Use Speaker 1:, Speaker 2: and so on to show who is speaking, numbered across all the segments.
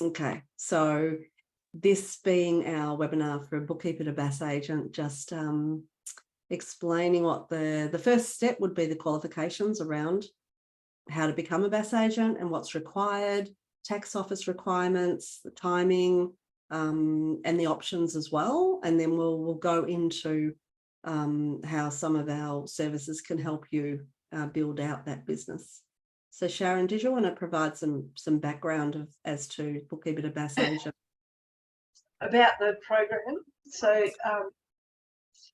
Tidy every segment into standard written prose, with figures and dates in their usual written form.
Speaker 1: Okay, so this being our webinar for Bookkeeper to BAS Agent, just explaining what the first step would be, the qualifications around how to become a BAS agent and what's required, tax office requirements, the timing, and the options as well. And then we'll go into how some of our services can help you build out that business. So Sharon, did you want to provide some background as to Bookkeeper to BAS Agent?
Speaker 2: About the program. So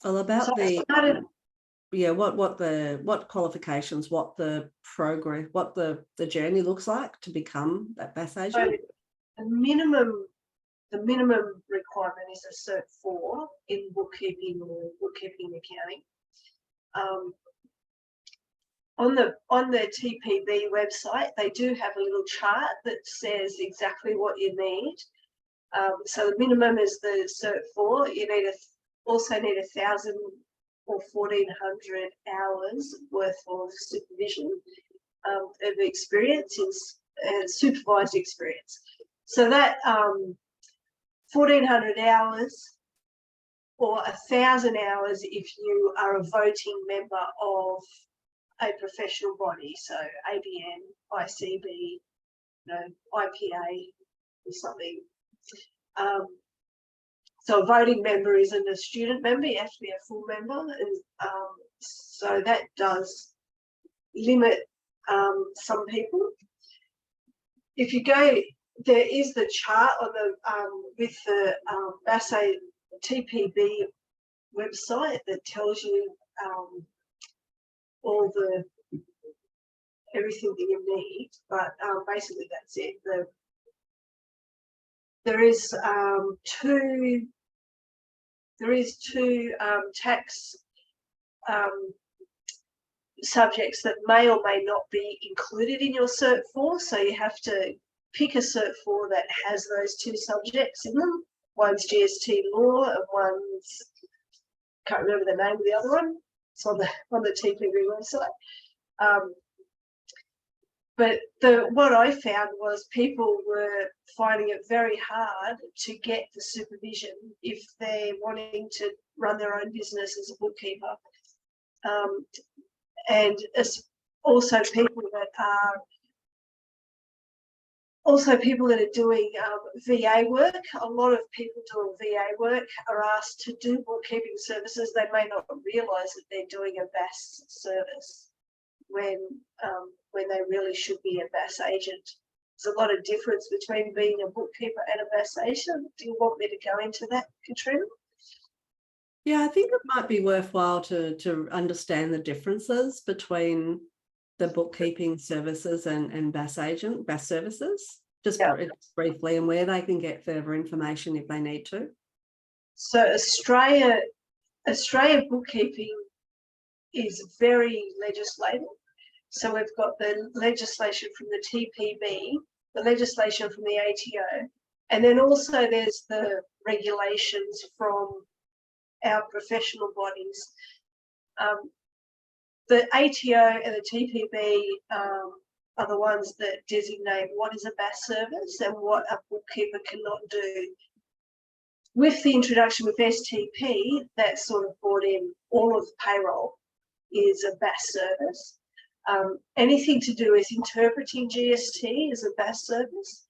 Speaker 1: well, about
Speaker 2: so
Speaker 1: the
Speaker 2: started,
Speaker 1: yeah, what qualifications, what the progress, what the journey looks like to become that BAS agent.
Speaker 2: so the minimum requirement is a Cert 4 in bookkeeping or bookkeeping accounting. On the TPB website, they do have a little chart that says exactly what you need. So the minimum is the Cert 4. You also need 1,000 or 1,400 hours worth of supervision of experience, supervised experience. So that 1,400 hours or 1,000 hours if you are a voting member of a professional body, so ABN, ICB, IPA or something. So a voting member isn't a student member, you have to be a full member, and so that does limit some people. If you go, there is the chart on the with the BAS TPB website that tells you all everything that you need, but basically that's it. There is two tax subjects that may or may not be included in your Cert 4, so you have to pick a Cert 4 that has those two subjects in them. One's GST law and one's, can't remember the name of the other one. It's on the TPB website. But what I found was people were finding it very hard to get the supervision if they're wanting to run their own business as a bookkeeper. And also people that are doing VA work. A lot of people doing VA work are asked to do bookkeeping services. They may not realise that they're doing a BAS service when they really should be a BAS agent. There's a lot of difference between being a bookkeeper and a BAS agent. Do you want me to go into that, Katrina?
Speaker 1: Yeah, I think it might be worthwhile to understand the differences between the bookkeeping services and BAS services, just briefly, and where they can get further information if they need to.
Speaker 2: So Australia bookkeeping is very legislated. So we've got the legislation from the TPB, the legislation from the ATO, and then also there's the regulations from our professional bodies. The ATO and the TPB are the ones that designate what is a BAS service and what a bookkeeper cannot do. With the introduction of STP, that sort of brought in all of the payroll is a BAS service. Anything to do with interpreting GST is a BAS service.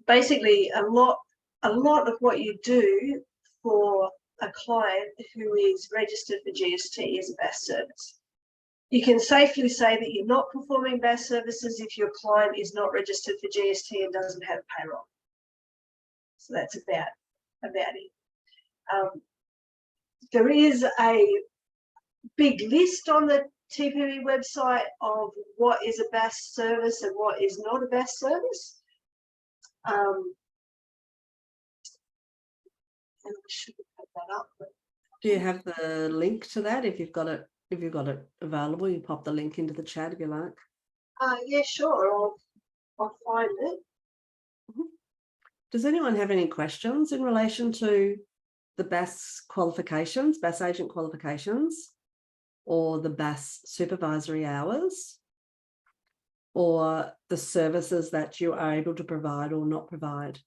Speaker 2: Basically, a lot of what you do for a client who is registered for GST is a BAS service. You can safely say that you're not performing BAS services if your client is not registered for GST and doesn't have payroll. So that's about it. There is a big list on the TPB website of what is a BAS service and what is not a BAS service. And I should have put that up.
Speaker 1: Do you have the link to that? If you've got it available, you pop the link into the chat if you like.
Speaker 2: Yeah, sure. I'll find it.
Speaker 1: Does anyone have any questions in relation to the BAS qualifications, BAS agent qualifications, or the BAS supervisory hours, or the services that you are able to provide or not provide.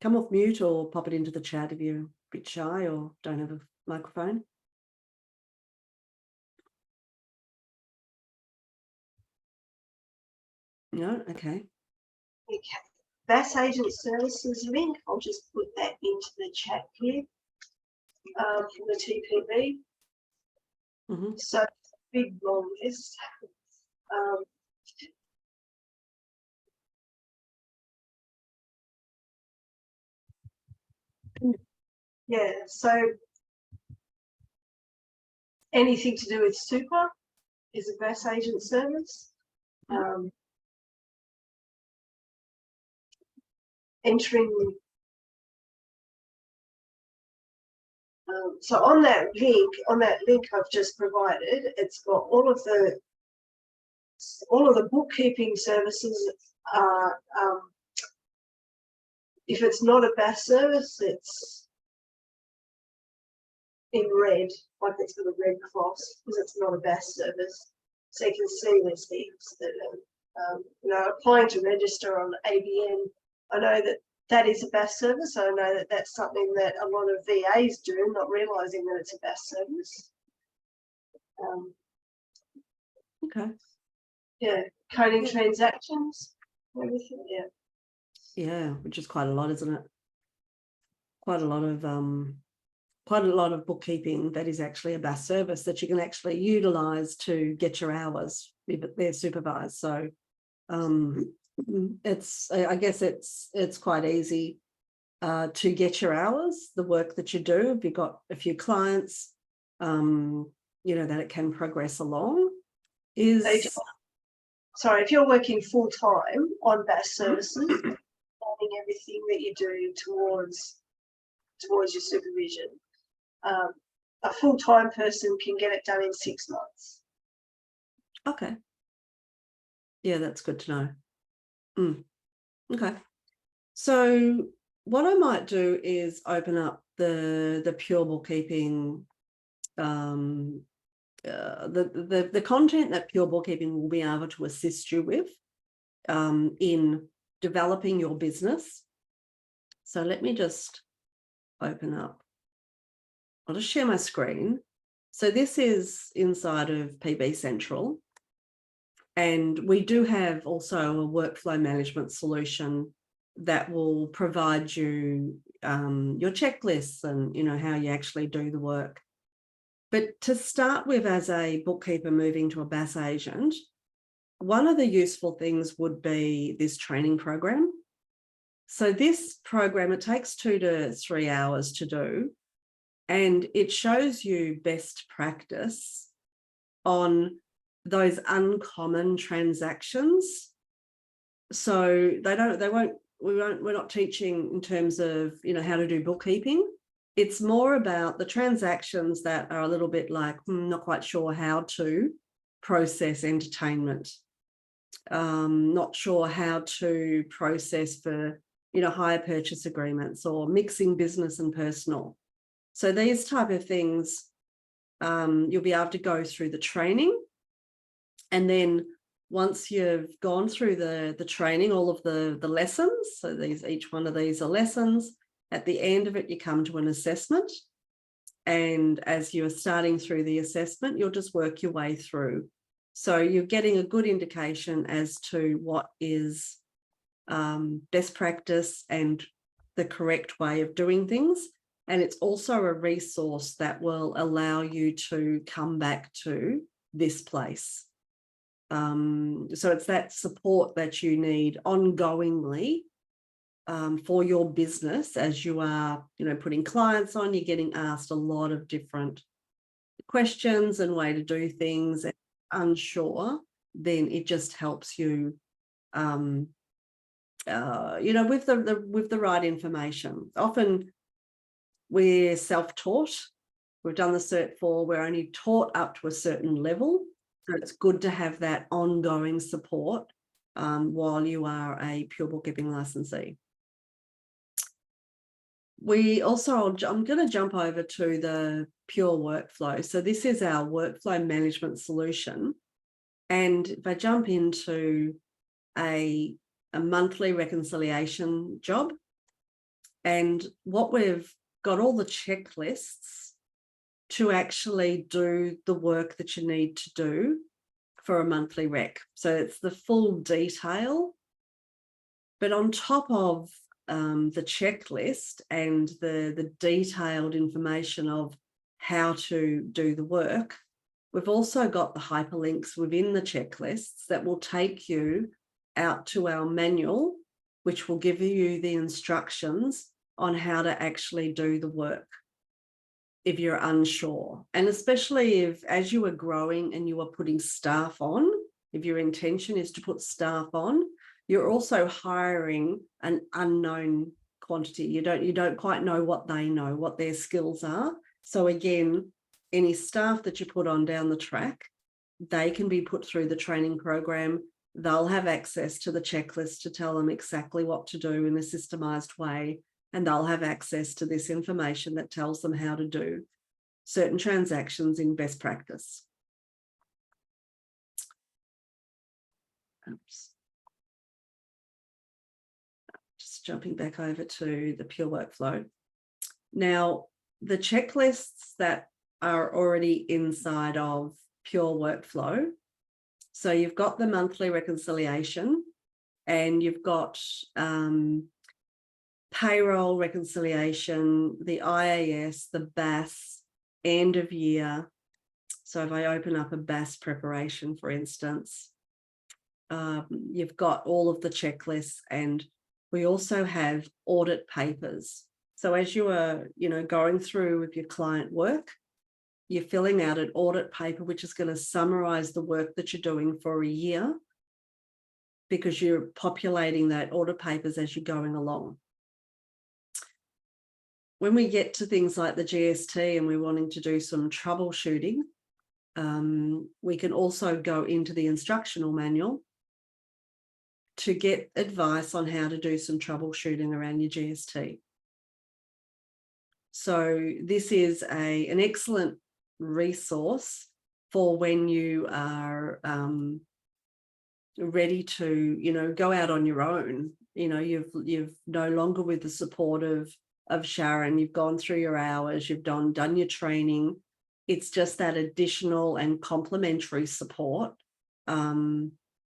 Speaker 1: Come off mute or pop it into the chat if you're a bit shy or don't have a microphone. No? Okay.
Speaker 2: Okay. BAS Agent Services link, I'll just put that into the chat here, from the TPB.
Speaker 1: Mm-hmm.
Speaker 2: So big long list. Yeah, so anything to do with super is a BAS Agent service. Entering, so on that link I've just provided, it's got all of the bookkeeping services are, if it's not a BAS service, it's in red, like it's got a red cross because it's not a BAS service. So you can see there's things that are, applying to register on ABN. I know that is a BAS service. I know that that's something that a lot of VAs do, not realising that it's a BAS service.
Speaker 1: Okay.
Speaker 2: Yeah, coding transactions, everything. Yeah.
Speaker 1: Yeah, which is quite a lot, isn't it? Quite a lot of bookkeeping that is actually a BAS service that you can actually utilise to get your hours if they're supervised. So I guess it's quite easy to get your hours, the work that you do. If you've got a few clients, that it can progress along.
Speaker 2: Sorry, if you're working full time on BAS services, planning everything that you do towards your supervision, a full-time person can get it done in 6 months.
Speaker 1: Okay. Yeah, that's good to know. Okay. So what I might do is open up the pure bookkeeping, the content that pure bookkeeping will be able to assist you with in developing your business. So let me just open up. I'll just share my screen. So this is inside of PB Central. And we do have also a workflow management solution that will provide you your checklists and, how you actually do the work. But to start with, as a bookkeeper moving to a BAS agent, one of the useful things would be this training program. So this program, it takes 2 to 3 hours to do, and it shows you best practice on those uncommon transactions. So we're not teaching in terms of, how to do bookkeeping. It's more about the transactions that are a little bit like, not quite sure how to process entertainment, not sure how to process for, hire purchase agreements or mixing business and personal. So these type of things, you'll be able to go through the training. And then once you've gone through the training, all of the lessons, so each one of these are lessons, at the end of it, you come to an assessment. And as you're starting through the assessment, you'll just work your way through. So you're getting a good indication as to what is best practice and the correct way of doing things. And it's also a resource that will allow you to come back to this place. So it's that support that you need ongoingly for your business as you are, putting clients on. You're getting asked a lot of different questions and way to do things, and unsure, then it just helps you, with the right information. Often we're self-taught. We've done the Cert 4. We're only taught up to a certain level. So it's good to have that ongoing support while you are a pure bookkeeping licensee. I'm going to jump over to the pure workflow. So this is our workflow management solution. And if I jump into a monthly reconciliation job, and what we've got all the checklists to actually do the work that you need to do for a monthly rec. So it's the full detail, but on top of the checklist and the detailed information of how to do the work, we've also got the hyperlinks within the checklists that will take you out to our manual, which will give you the instructions on how to actually do the work if you're unsure. And especially if, as you are growing and you are putting staff on, if your intention is to put staff on, you're also hiring an unknown quantity. You don't quite know what they know, what their skills are. So again, any staff that you put on down the track, they can be put through the training program. They'll have access to the checklist to tell them exactly what to do in a systemized way. And they'll have access to this information that tells them how to do certain transactions in best practice. Oops. Just jumping back over to the pure workflow. Now, the checklists that are already inside of pure workflow. So you've got the monthly reconciliation, and you've got payroll reconciliation, the IAS, the BAS, end of year. So if I open up a BAS preparation, for instance, you've got all of the checklists, and we also have audit papers. So as you are, going through with your client work, you're filling out an audit paper, which is going to summarize the work that you're doing for a year, because you're populating that audit papers as you're going along. When we get to things like the GST and we're wanting to do some troubleshooting, we can also go into the instructional manual to get advice on how to do some troubleshooting around your GST. So this is an excellent resource for when you are ready to, go out on your own. You've no longer with the support of Sharon, you've gone through your hours, you've done your training. It's just that additional and complementary support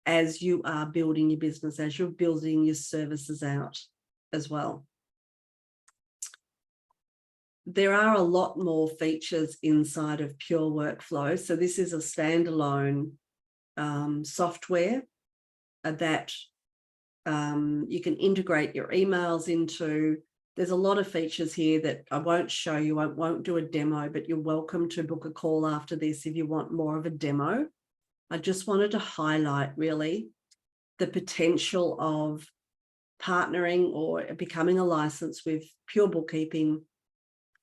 Speaker 1: as you are building your business, as you're building your services out as well. There are a lot more features inside of Pure Workflow. So this is a standalone software that you can integrate your emails into. There's a lot of features here that I won't show you. I won't do a demo, but you're welcome to book a call after this if you want more of a demo. I just wanted to highlight really the potential of partnering or becoming a license with Pure Bookkeeping,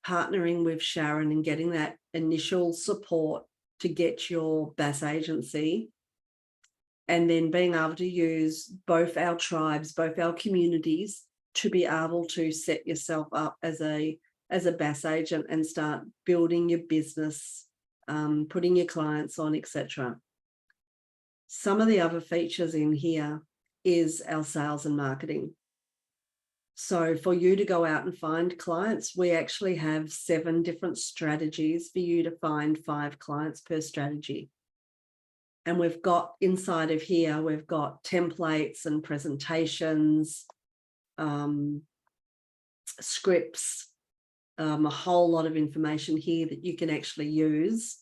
Speaker 1: partnering with Sharon and getting that initial support to get your BAS agency, and then being able to use both our tribes, both our communities, to be able to set yourself up as a BAS agent and start building your business, putting your clients on, etc. Some of the other features in here is our sales and marketing. So for you to go out and find clients, we actually have 7 different strategies for you to find 5 clients per strategy. And we've got inside of here, we've got templates and presentations, scripts, a whole lot of information here that you can actually use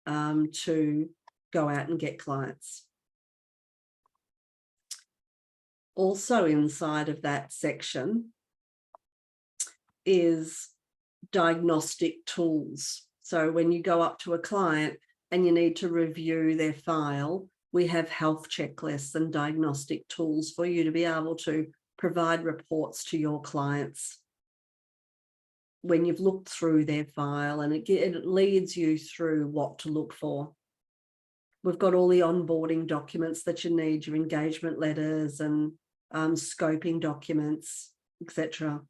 Speaker 1: to go out and get clients. Also inside of that section is diagnostic tools. So when you go up to a client and you need to review their file, we have health checklists and diagnostic tools for you to be able to provide reports to your clients when you've looked through their file, and it leads you through what to look for. We've got all the onboarding documents that you need, your engagement letters and scoping documents, etc.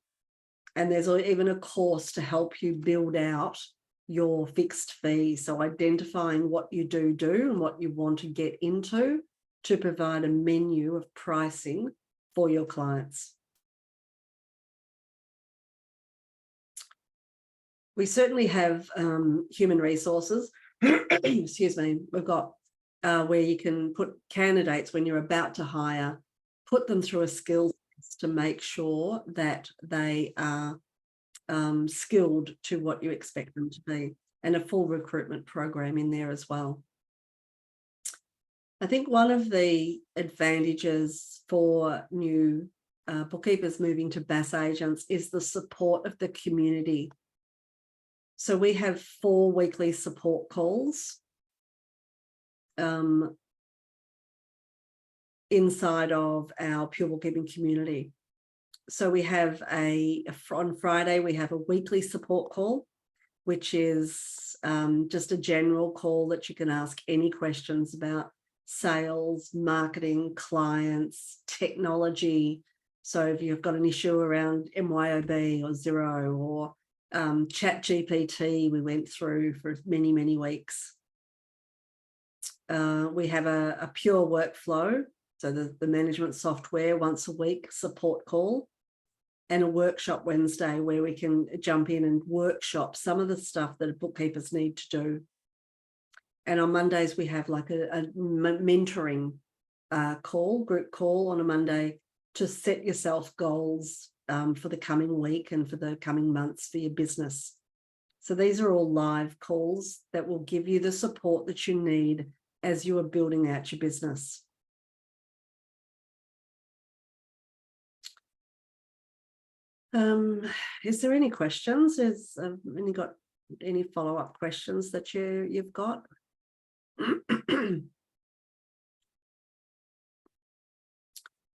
Speaker 1: And there's even a course to help you build out your fixed fee. So identifying what you do and what you want to get into to provide a menu of pricing for your clients. We certainly have human resources. Excuse me. We've got where you can put candidates when you're about to hire, put them through a skills test to make sure that they are skilled to what you expect them to be, and a full recruitment program in there as well. I think one of the advantages for new bookkeepers moving to BAS agents is the support of the community. So we have 4 weekly support calls inside of our Pure Bookkeeping community. So we have on Friday, we have a weekly support call, which is just a general call that you can ask any questions about sales, marketing, clients, technology. So if you've got an issue around MYOB or Xero or ChatGPT, we went through for many, many weeks. We have a pure workflow, so the management software once a week support call, and a workshop Wednesday where we can jump in and workshop some of the stuff that bookkeepers need to do. And on Mondays, we have like a mentoring group call on a Monday to set yourself goals for the coming week and for the coming months for your business. So these are all live calls that will give you the support that you need as you are building out your business. Is there any questions? Has any got any follow-up questions that you've got? Let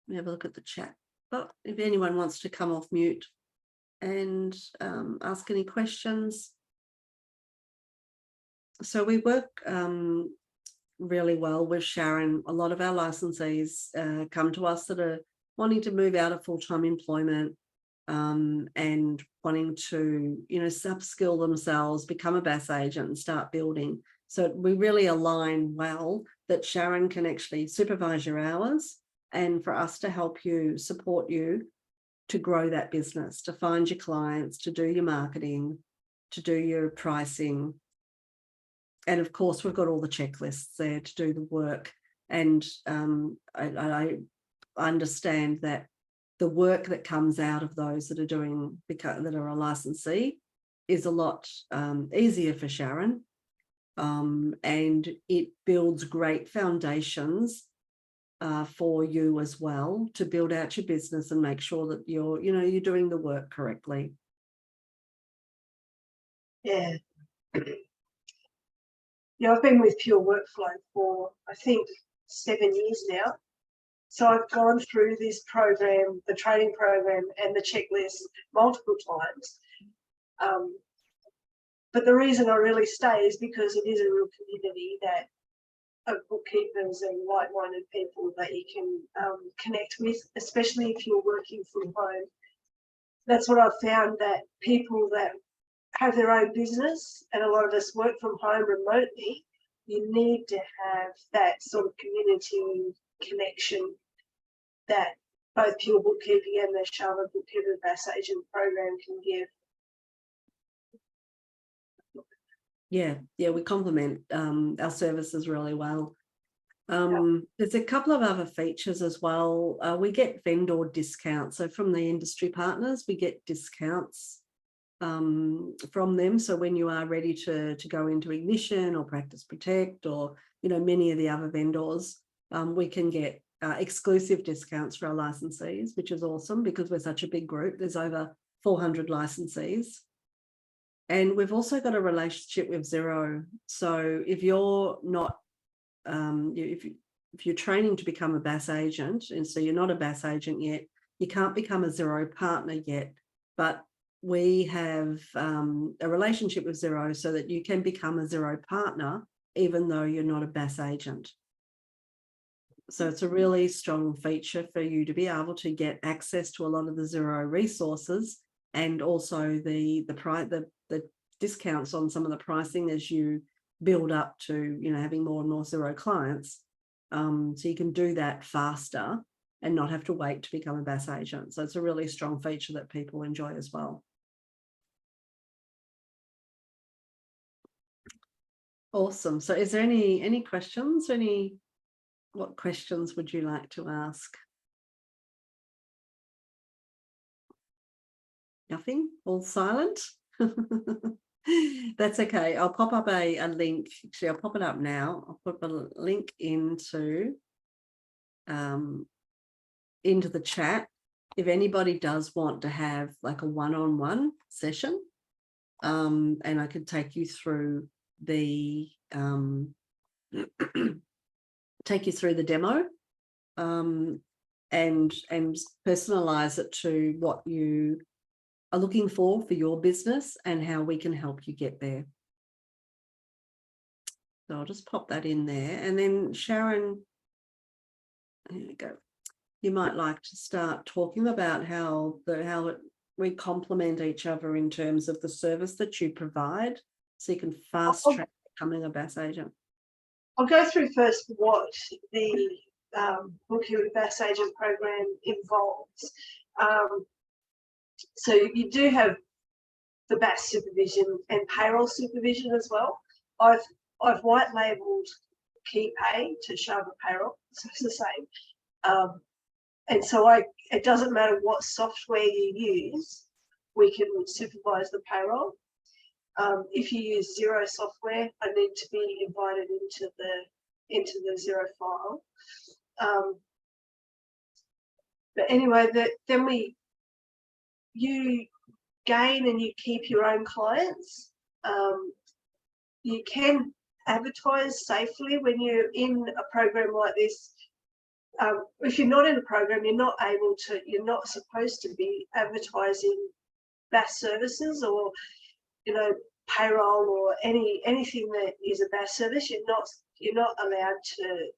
Speaker 1: me have a look at the chat. But if anyone wants to come off mute and ask any questions. So we work really well with Sharon. A lot of our licensees come to us that are wanting to move out of full-time employment and wanting to, upskill themselves, become a BAS agent and start building. So we really align well that Sharon can actually supervise your hours and for us to help you, support you to grow that business, to find your clients, to do your marketing, to do your pricing. And of course, we've got all the checklists there to do the work. And I understand that the work that comes out of those that are a licensee is a lot easier for Sharon. And it builds great foundations for you as well to build out your business and make sure that you're doing the work correctly.
Speaker 2: Yeah. Yeah, I've been with Pure Workflow for, I think, 7 years now. So I've gone through this program, the training program and the checklist multiple times. But the reason I really stay is because it is a real community of bookkeepers and like-minded people that you can connect with, especially if you're working from home. That's what I've found, that people that have their own business, and a lot of us work from home remotely, you need to have that sort of community connection that both Pure Bookkeeping and the Sharbara Bookkeeper BAS Agent program can give. Yeah, we complement our services really well. There's a couple of other features as well. We get vendor discounts. So from the industry partners, we get discounts from them. So when you are ready to go into Ignition or Practice Protect or, many of the other vendors, we can get exclusive discounts for our licensees, which is awesome because we're such a big group. There's over 400 licensees. And we've also got a relationship with Xero. So if you're not, if you're training to become a BAS agent, and so you're not a BAS agent yet, you can't become a Xero partner yet, but we have a relationship with Xero so that you can become a Xero partner, even though you're not a BAS agent. So it's a really strong feature for you to be able to get access to a lot of the Xero resources, and also the
Speaker 1: discounts on some of the pricing as you build up to, you know, having more and more Xero clients. So you can do that faster and not have to wait to become a BAS agent. So it's a really strong feature that people enjoy as well. Awesome. So is there any questions? What questions would you like to ask? Nothing? All silent? That's okay. I'll pop up a link. Actually, I'll pop it up now. I'll put a link into the chat. If anybody does want to have like a one-on-one session, and I could take you through the demo, and personalize it to what you are looking for your business and how we can help you get there. So I'll just pop that in there. And then Sharon, there we go. You might like to start talking about how we complement each other in terms of the service that you provide, so you can fast track becoming a BAS agent.
Speaker 2: I'll go through first what the Bookkeeper BAS Agent program involves. So you do have the BAS supervision and payroll supervision as well. I've white labelled KeyPay to Sharbara Payroll, so it's the same. And so it doesn't matter what software you use, we can supervise the payroll. If you use Xero software, I need to be invited into the Xero file. But anyway, then you gain and you keep your own clients. You can advertise safely when you're in a program like this. If you're not in a program, you're not supposed to be advertising BAS services or, you know, payroll or anything that is a BAS service. You're not allowed to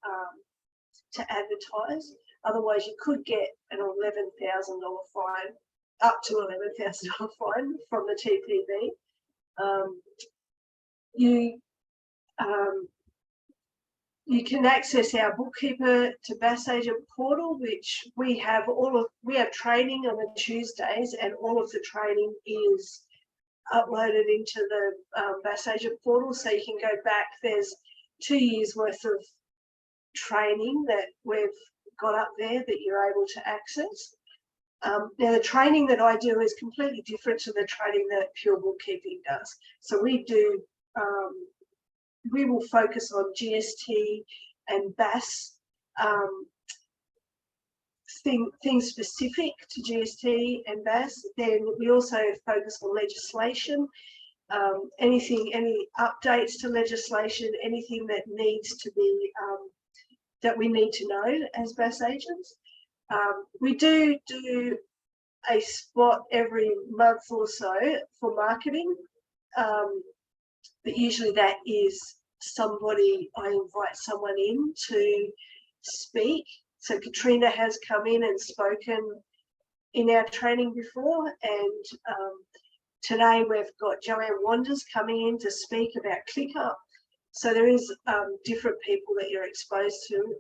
Speaker 2: advertise. Otherwise, you could get an $11,000 fine, up to $11,000 fine from the TPB. You can access our Bookkeeper to BAS Agent portal, which we have training on the Tuesdays, and all of the training is uploaded into the BAS Agent portal, so you can go back. There's 2 years worth of training that we've got up there that you're able to access. Now, the training that I do is completely different to the training that Pure Bookkeeping does. So we will focus on GST and BAS, things specific to GST and BAS. Then we also focus on legislation, any updates to legislation, anything that needs to be, that we need to know as BAS agents. We do a spot every month or so for marketing, but usually that is I invite someone in to speak. So Katrina has come in and spoken in our training before, and today we've got Joanne Wanders coming in to speak about ClickUp. So there is different people that you're exposed to.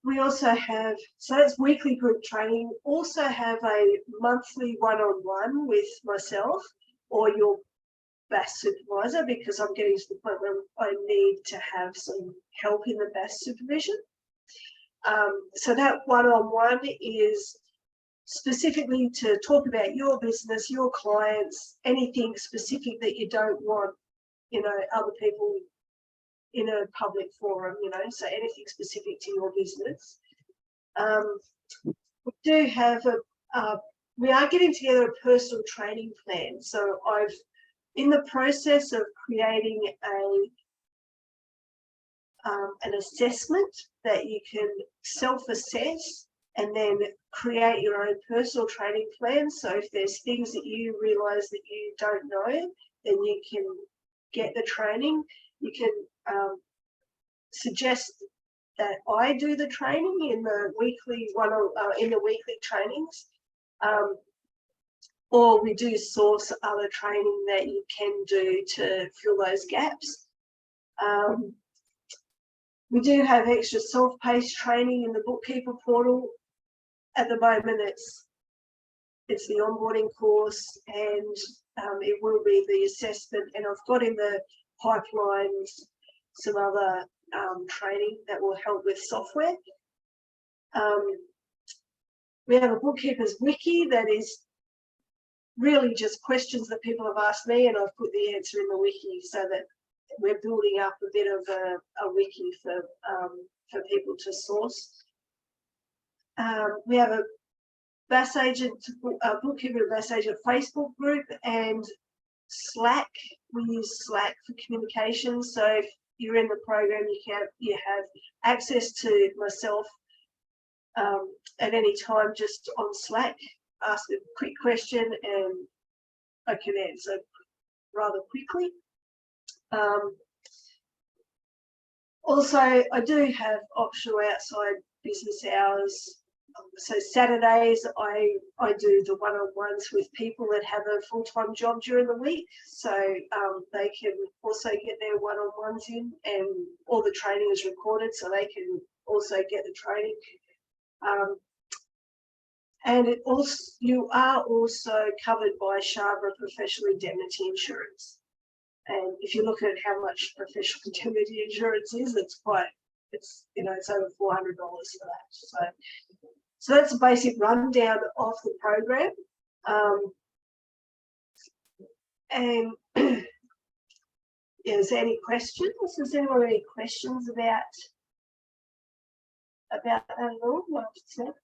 Speaker 2: We also have, so that's weekly group training, also have a monthly one-on-one with myself or your BAS supervisor, because I'm getting to the point where I need to have some help in the BAS supervision. So that one-on-one is specifically to talk about your business, your clients, anything specific that you don't want, you know, other people in a public forum, you know, so anything specific to your business. We do have we are getting together a personal training plan. So I've, in the process of creating an assessment that you can self-assess and then create your own personal training plan. So if there's things that you realise that you don't know, then you can get the training. You can suggest that I do the training in the weekly trainings. or we do source other training that you can do to fill those gaps. We do have extra self-paced training in the Bookkeeper portal. At the moment, it's the onboarding course, and it will be the assessment. And I've got in the pipelines some other training that will help with software. We have a Bookkeepers Wiki that is really just questions that people have asked me, and I've put the answer in the wiki so that we're building up a bit of a wiki for people to source. We have a BAS Agent, Bookkeeper BAS Agent Facebook group and Slack. We use Slack for communication. So if you're in the program, you have access to myself at any time just on Slack. Ask a quick question and I can answer rather quickly. Also, I do have optional outside business hours. So Saturdays, I do the one-on-ones with people that have a full-time job during the week. So they can also get their one-on-ones in, and all the training is recorded so they can also get the training. And you are also covered by Sharbara Professional Indemnity Insurance. And if you look at how much professional indemnity insurance is, it's over $400 for that. So that's a basic rundown of the program. And is there any questions? Has anyone any questions about that at all? What I've said?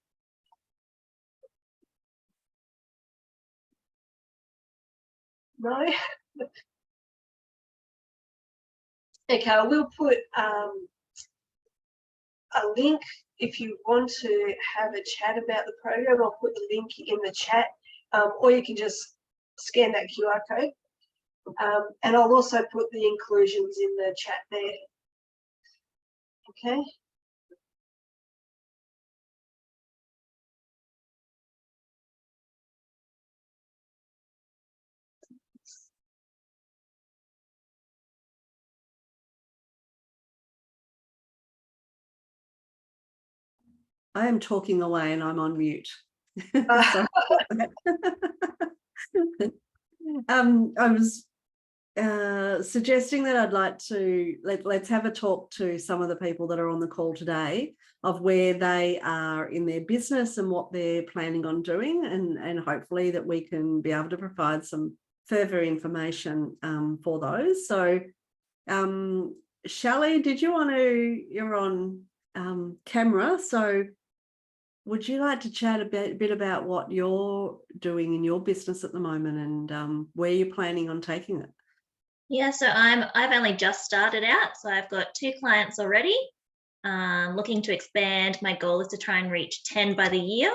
Speaker 2: No? Okay, I will put a link if you want to have a chat about the program. I'll put the link in the chat, or you can just scan that QR code. And I'll also put the inclusions in the chat there. Okay.
Speaker 1: I am talking away and I'm on mute. I was suggesting that I'd like to let's have a talk to some of the people that are on the call today of where they are in their business and what they're planning on doing, and hopefully that we can be able to provide some further information for those. So Shelley, you're on camera, so would you like to chat a bit about what you're doing in your business at the moment and where you're planning on taking it?
Speaker 3: Yeah, so I've only just started out, so I've got 2 clients already. Looking to expand. My goal is to try and reach 10 by the year,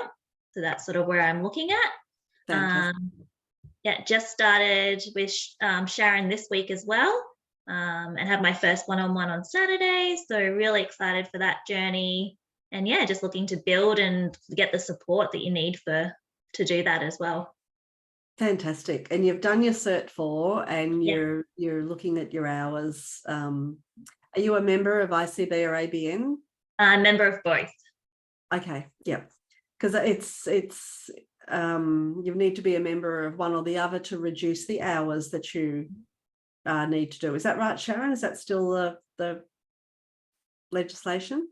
Speaker 3: so that's sort of where I'm looking at. Yeah, just started with Sharon this week as well, and have my first one-on-one on Saturday. So really excited for that journey. And yeah, just looking to build and get the support that you need to do that as well.
Speaker 1: Fantastic. And you've done your Cert 4 and you're looking at your hours. Are you a member of ICB or ABN?
Speaker 3: Member of both.
Speaker 1: Okay, yeah. Because it's you need to be a member of one or the other to reduce the hours that you need to do. Is that right, Sharon? Is that still the legislation?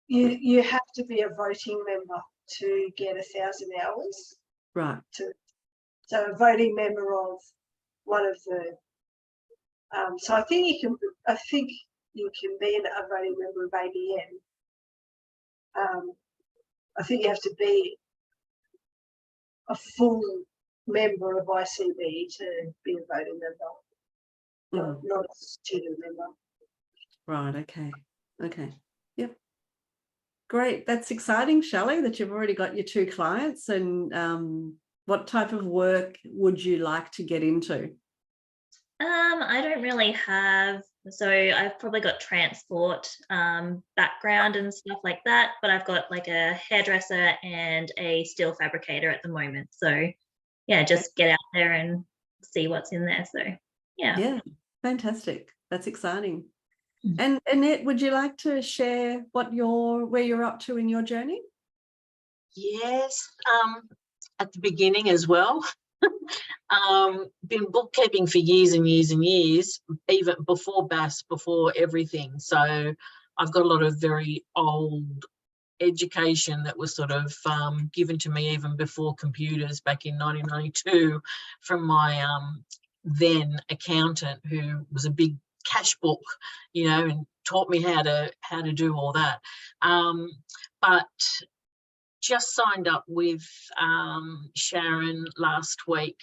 Speaker 2: You have to be a voting member to get 1,000 hours.
Speaker 1: Right.
Speaker 2: So a voting member of one of the. So I think you can be a voting member of ABN. I think you have to be a full member of ICB to be a voting member, not a student member.
Speaker 1: Right. Okay. Okay. Yep. Great. That's exciting, Shelley, that you've already got your 2 clients. And what type of work would you like to get into?
Speaker 3: I don't really have, so I've probably got transport background and stuff like that, but I've got like a hairdresser and a steel fabricator at the moment. So yeah, just get out there and see what's in there. So yeah.
Speaker 1: Yeah, fantastic. That's exciting.
Speaker 3: Mm.
Speaker 1: And Annette, would you like to share where you're up to in your journey?
Speaker 4: Yes, at the beginning as well. Been bookkeeping for years and years and years, even before BAS, before everything. So I've got a lot of very old education that was sort of given to me even before computers back in 1992 from my then accountant, who was a big cash book, you know, and taught me how to do all that. But just signed up with Sharon last week.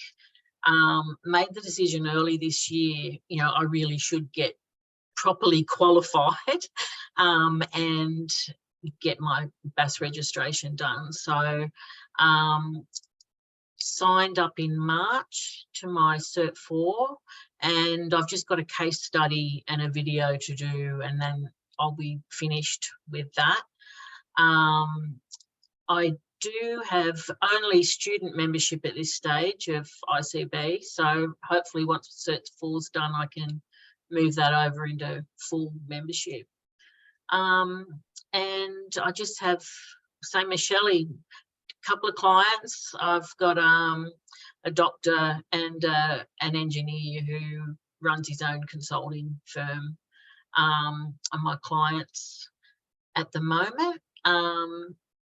Speaker 4: Made the decision early this year, you know, I really should get properly qualified and get my BAS registration done. So signed up in March to my Cert 4, and I've just got a case study and a video to do, and then I'll be finished with that. I do have only student membership at this stage of ICB, so hopefully once Cert 4's done, I can move that over into full membership. And I just have, same as Shelley, a couple of clients. I've got a doctor and an engineer who runs his own consulting firm, are my clients at the moment.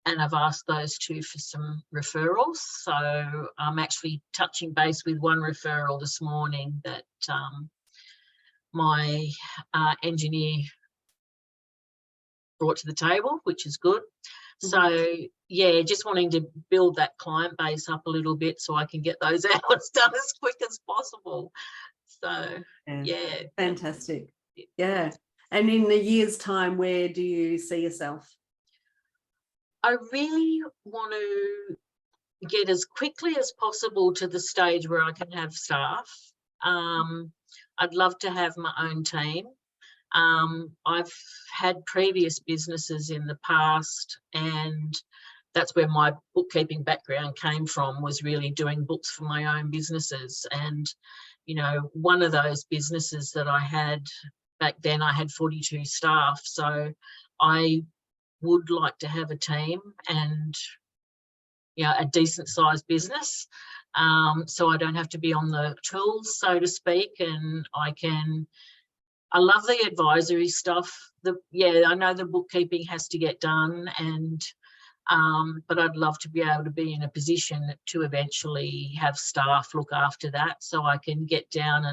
Speaker 4: And I've asked those two for some referrals. So I'm actually touching base with one referral this morning that my engineer brought to the table, which is good. So yeah, just wanting to build that client base up a little bit so I can get those hours done as quick as possible. So yeah.
Speaker 1: Fantastic. Yeah. And in a year's time, where do you see yourself?
Speaker 4: I really want to get as quickly as possible to the stage where I can have staff. I'd love to have my own team. I've had previous businesses in the past, and that's where my bookkeeping background came from, was really doing books for my own businesses. And, you know, one of those businesses that I had back then, I had 42 staff. So I would like to have a team and, you know, a decent sized business. So I don't have to be on the tools, so to speak, and I love the advisory stuff. Yeah, I know the bookkeeping has to get done, and but I'd love to be able to be in a position to eventually have staff look after that, so I can get down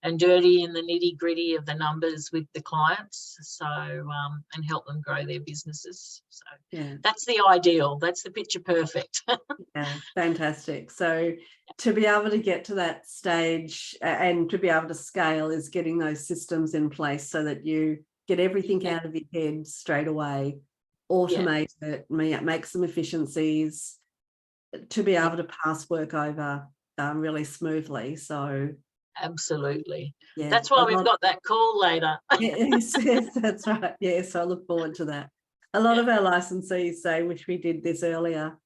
Speaker 4: and dirty in the nitty gritty of the numbers with the clients. So and help them grow their businesses. So yeah, that's the ideal. That's the picture perfect.
Speaker 1: Yeah, fantastic. So to be able to get to that stage and to be able to scale is getting those systems in place so that you get everything out of your head straight away, automate it, make some efficiencies, to be able to pass work over really smoothly. So
Speaker 4: absolutely.
Speaker 1: Yeah,
Speaker 4: that's why we've got that call later.
Speaker 1: Yes, that's right. Yes, I look forward to that. A lot of our licensees say, which we did this earlier,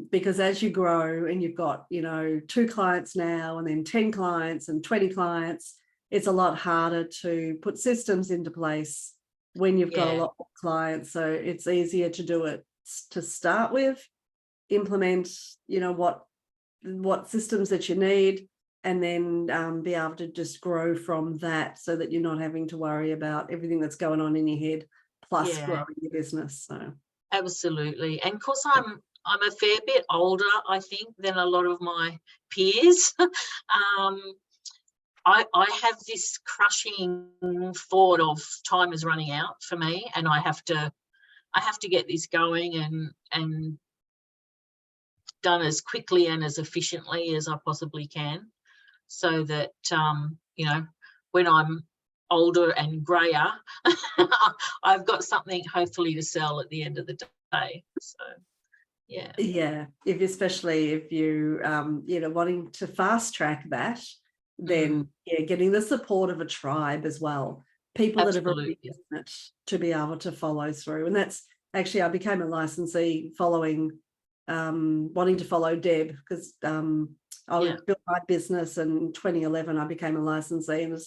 Speaker 1: because as you grow and you've got, you know, 2 clients now and then 10 clients and 20 clients, it's a lot harder to put systems into place when you've got a lot more clients. So it's easier to do it to start with, implement, you know, what systems that you need, and then be able to just grow from that, so that you're not having to worry about everything that's going on in your head, plus growing your business. So
Speaker 4: absolutely. And of course I'm a fair bit older, I think, than a lot of my peers. I have this crushing thought of time is running out for me, and I have to get this going and done as quickly and as efficiently as I possibly can, so that you know, when I'm older and grayer, I've got something hopefully to sell at the end of the day. So yeah,
Speaker 1: especially if you you know, wanting to fast track that, then getting the support of a tribe as well, people that have already done it, to be able to follow through. And that's actually, I became a licensee following wanting to follow Deb, because I built my business, and in 2011 I became a licensee, and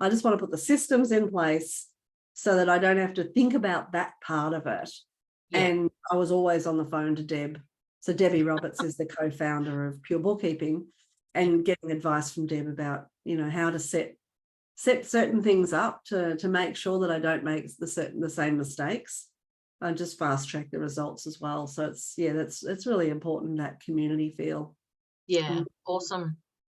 Speaker 1: I just want to put the systems in place so that I don't have to think about that part of it.
Speaker 4: Yeah.
Speaker 1: And I was always on the phone to Deb. So Debbie Roberts is the co-founder of Pure Bookkeeping, and getting advice from Deb about, how to set certain things up to make sure that I don't make the same mistakes, and just fast track the results as well. So it's really important, that community feel.
Speaker 4: Yeah, awesome.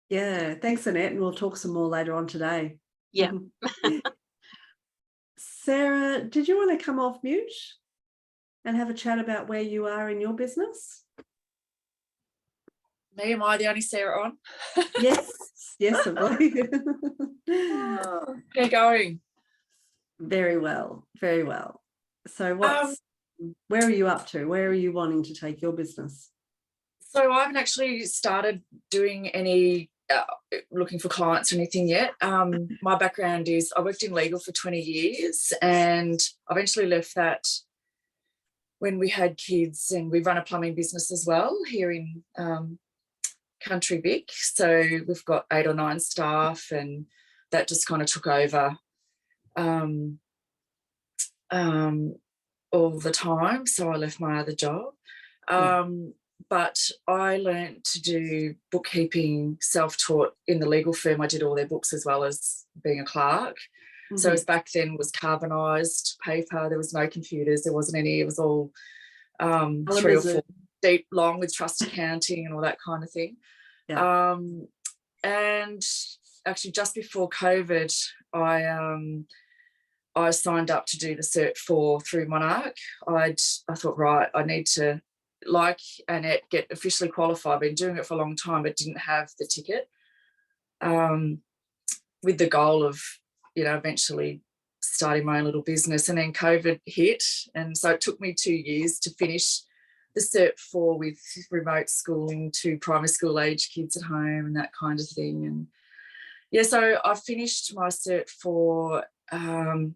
Speaker 1: Yeah, thanks, Annette, and we'll talk some more later on today.
Speaker 4: Yeah.
Speaker 1: Sarah, did you want to come off mute and have a chat about where you are in your business?
Speaker 5: Me, am I the only Sarah on?
Speaker 1: Yes, I believe.
Speaker 5: How you going?
Speaker 1: Very well, very well. So where are you up to? Where are you wanting to take your business?
Speaker 5: So I haven't actually started doing any looking for clients or anything yet. My background is I worked in legal for 20 years, and I eventually left that when we had kids, and we run a plumbing business as well here in Country Vic. So we've got 8 or 9 staff, and that just kind of took over all the time. So I left my other job. But I learned to do bookkeeping self-taught in the legal firm. I did all their books as well as being a clerk. So as back then was carbonised paper. There was no computers. There wasn't any. It was all 3 or 4 deep long with trust accounting and all that kind of thing. Yeah. And actually just before COVID, I signed up to do the Cert 4 through Monarch. I thought, right, I need to, like Annette, get officially qualified. I've been doing it for a long time, but didn't have the ticket, with the goal of, eventually starting my own little business. And then COVID hit, and so it took me 2 years to finish the Cert 4 with remote schooling to primary school age kids at home and that kind of thing. And yeah, so I finished my Cert 4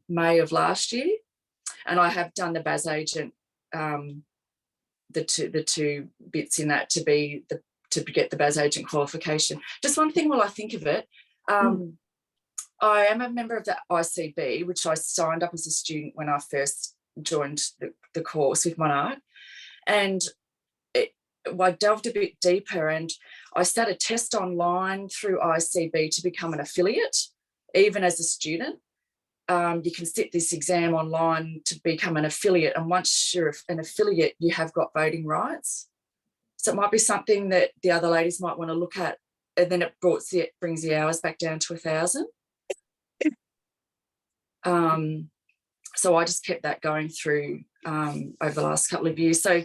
Speaker 5: May of last year, and I have done the BAS Agent, the two bits in that to get the BAS Agent qualification. Just one thing while I think of it, I am a member of the ICB, which I signed up as a student when I first joined the course with Monarch, and I delved a bit deeper, and I sat a test online through ICB to become an affiliate, even as a student. You can sit this exam online to become an affiliate, and once you're an affiliate, you have got voting rights. So it might be something that the other ladies might want to look at, and then it brings the hours back down to 1,000. So I just kept that going through over the last couple of years. So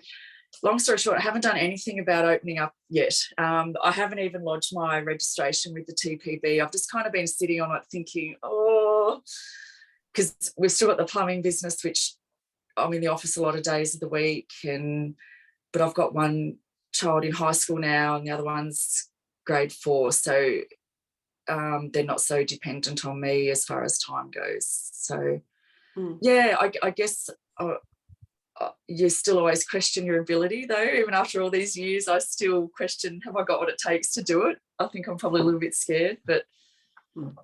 Speaker 5: long story short, I haven't done anything about opening up yet. I haven't even lodged my registration with the TPB. I've just kind of been sitting on it thinking, because we've still got the plumbing business, which I'm in the office a lot of days of the week, but I've got one child in high school now and the other one's grade 4, so they're not so dependent on me as far as time goes. So yeah, I guess you still always question your ability, though. Even after all these years, I still question, have I got what it takes to do it? I think I'm probably a little bit scared, but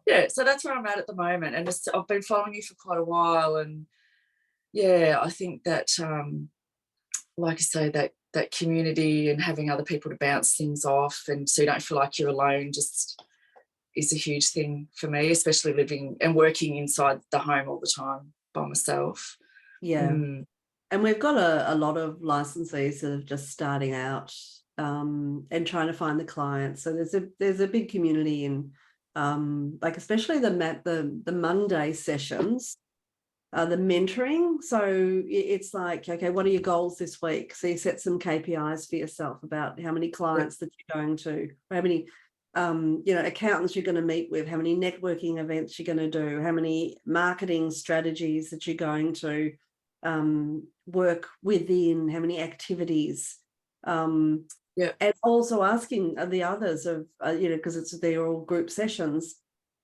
Speaker 5: yeah, so that's where I'm at the moment. And I've been following you for quite a while, and yeah, I think that, like I say, that community and having other people to bounce things off, and so you don't feel like you're alone, just is a huge thing for me, especially living and working inside the home all the time by myself.
Speaker 1: Yeah. And we've got a lot of licensees that are just starting out and trying to find the clients. So there's a big community in like especially the Monday sessions, the mentoring. So it's like, okay, what are your goals this week? So you set some KPIs for yourself about how many clients that you're going to, or how many accountants you're going to meet with, how many networking events you're going to do, how many marketing strategies that you're going to work within, how many activities, and also asking the others of because they're all group sessions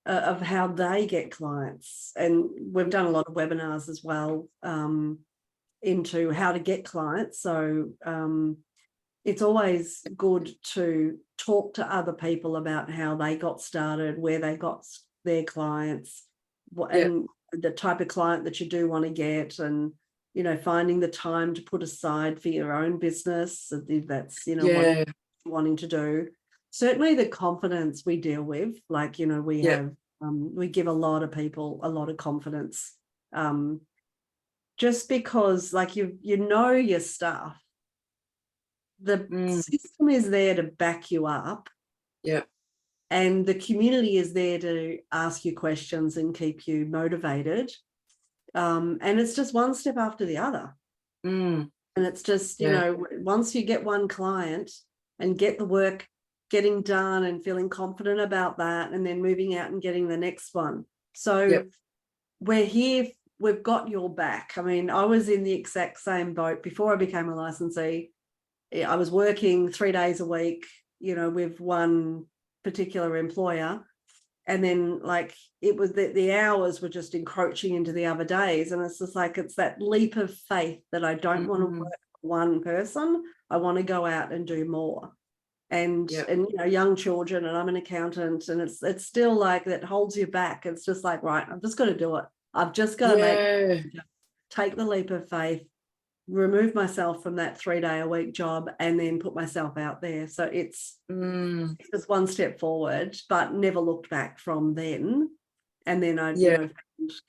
Speaker 1: of how they get clients. And we've done a lot of webinars as well into how to get clients. So it's always good to talk to other people about how they got started, where they got their clients, and the type of client that you do want to get, and finding the time to put aside for your own business, if that's what you're wanting to do. Certainly the confidence we deal with, like we have we give a lot of people a lot of confidence, just because like you know your stuff. The system is there to back you up. And the community is there to ask you questions and keep you motivated. And it's just one step after the other. And it's just, once you get one client and get the work getting done and feeling confident about that, and then moving out and getting the next one. So we're here, we've got your back. I mean, I was in the exact same boat before I became a licensee. I was working 3 days a week, with one particular employer. And then like it was the hours were just encroaching into the other days. And it's just like, it's that leap of faith that I don't want to work for one person. I want to go out and do more. And young children, and I'm an accountant, and it's still like that holds you back. It's just like, right, I've just got to do it. I've just got to take the leap of faith, remove myself from that 3-day-a-week job, and then put myself out there. So it's just one step forward, but never looked back from then. And then I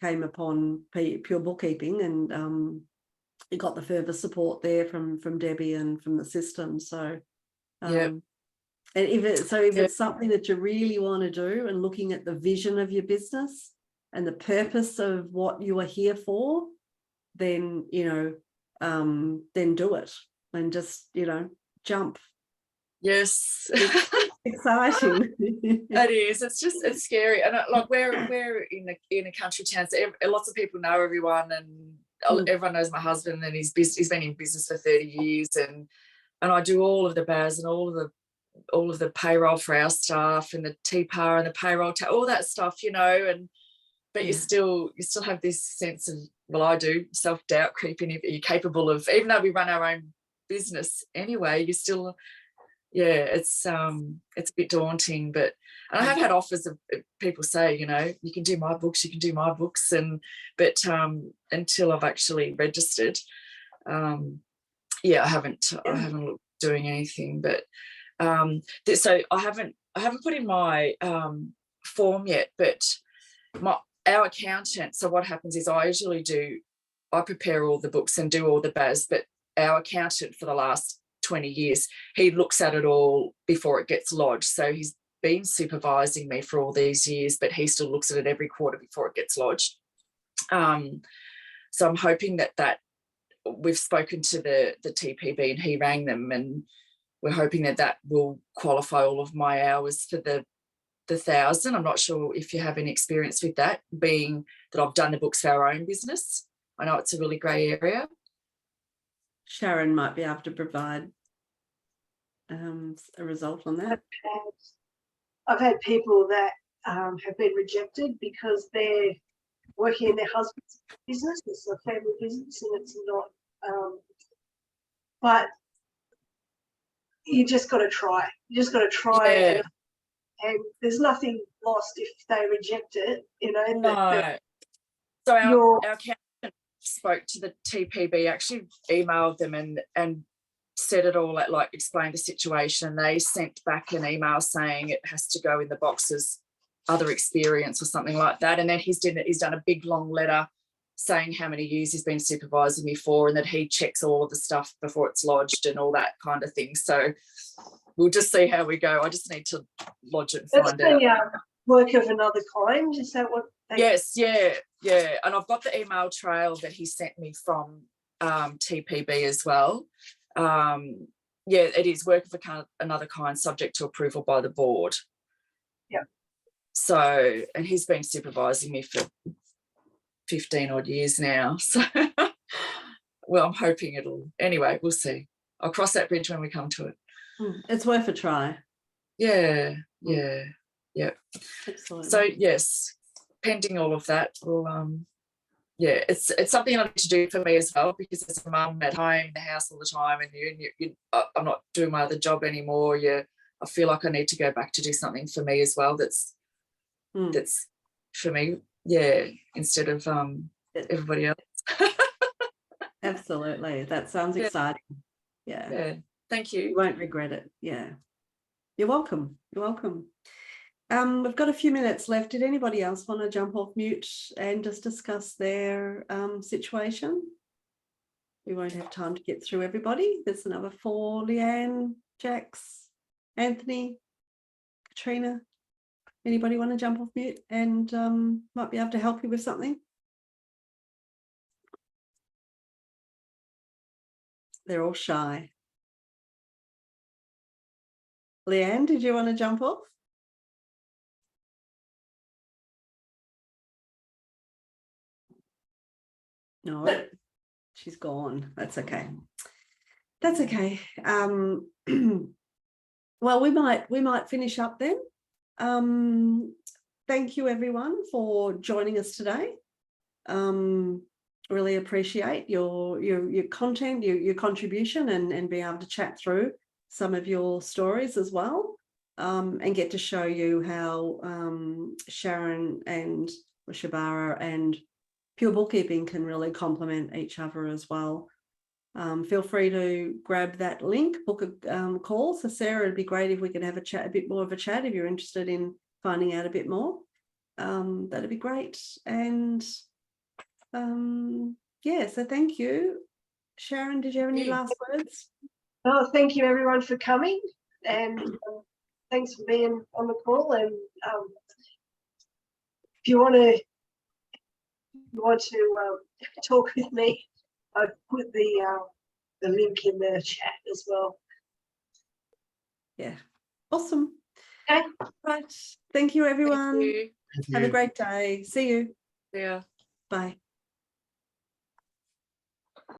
Speaker 1: came upon pure bookkeeping, and got the further support there from Debbie and from the system. So and if it's something that you really want to do, and looking at the vision of your business and the purpose of what you are here for, then then do it, and just jump.
Speaker 5: Yes.
Speaker 1: It's exciting.
Speaker 5: It is. It's scary, and like we're in a country town, so lots of people know everyone, and everyone knows my husband, and he's been in business for 30 years, and I do all of the BAS and all of the payroll for our staff, and the TPAR and the payroll, all that stuff, but you still have this sense of, well, I do, self-doubt creeping. If you're capable of, even though we run our own business anyway, you still, it's a bit daunting. But I have had offers of people say, you can do my books, but until I've actually registered, I haven't looked doing anything. But so I haven't put in my form yet, but our accountant, so what happens is I prepare all the books and do all the BAS, but our accountant for the last 20 years, he looks at it all before it gets lodged. So he's been supervising me for all these years, but he still looks at it every quarter before it gets lodged. So I'm hoping that we've spoken to the TPB, and he rang them, and we're hoping that will qualify all of my hours for the 1,000. I'm not sure if you have any experience with that, being that I've done the books for our own business. I know it's a really grey area.
Speaker 1: Sharon might be able to provide a result on that.
Speaker 2: I've had people that have been rejected because they're working in their husband's business. It's a family business, and it's not. But you just got to try. You just got to try. And there's nothing lost if they reject it,
Speaker 5: No. So our accountant spoke to the TPB, actually emailed them and said it all, explained the situation. They sent back an email saying it has to go in the boxes, other experience or something like that. And then he's done a big long letter saying how many years he's been supervising me for, and that he checks all of the stuff before it's lodged and all that kind of thing. So we'll just see how we go. I just need to lodge it and find out.
Speaker 2: That's the work of another kind. Is that what?
Speaker 5: Yes, yeah. And I've got the email trail that he sent me from TPB as well. It is work of another kind, subject to approval by the board.
Speaker 2: Yeah.
Speaker 5: So, and he's been supervising me for 15 odd years now. So, well, I'm hoping anyway, we'll see. I'll cross that bridge when we come to it.
Speaker 1: It's worth a try.
Speaker 5: Yeah.
Speaker 1: Excellent.
Speaker 5: So yes, pending all of that, we'll yeah, it's something I need to do for me as well, because as a mum at home in the house all the time, and I'm not doing my other job anymore. Yeah, I feel like I need to go back to do something for me as well. That's for me. Yeah, instead of everybody else.
Speaker 1: Absolutely. That sounds exciting. Yeah.
Speaker 5: Yeah. Thank you.
Speaker 1: You won't regret it. Yeah. You're welcome. You're welcome. We've got a few minutes left. Did anybody else want to jump off mute and just discuss their situation? We won't have time to get through everybody. There's another 4, Leanne, Jax, Anthony, Katrina. Anybody want to jump off mute and might be able to help you with something? They're all shy. Leanne, did you want to jump off? No, she's gone. That's okay. That's okay. Well, we might finish up then. Thank you everyone for joining us today. Really appreciate your content, your contribution, and being able to chat through some of your stories as well, and get to show you how Sharon and Sharbara and Pure Bookkeeping can really complement each other as well. Feel free to grab that link, book a call. So Sarah, it'd be great if we could have a bit more of a chat if you're interested in finding out a bit more. That'd be great. And yeah, so thank you. Sharon, did you have any last words?
Speaker 2: Oh, thank you everyone for coming, and thanks for being on the call. And if you want to talk with me, I've put the link in the chat as well.
Speaker 1: Yeah, awesome.
Speaker 2: Okay.
Speaker 1: Right, thank you everyone.
Speaker 5: Thank you.
Speaker 1: Have a great day. See you.
Speaker 5: Yeah.
Speaker 1: Bye.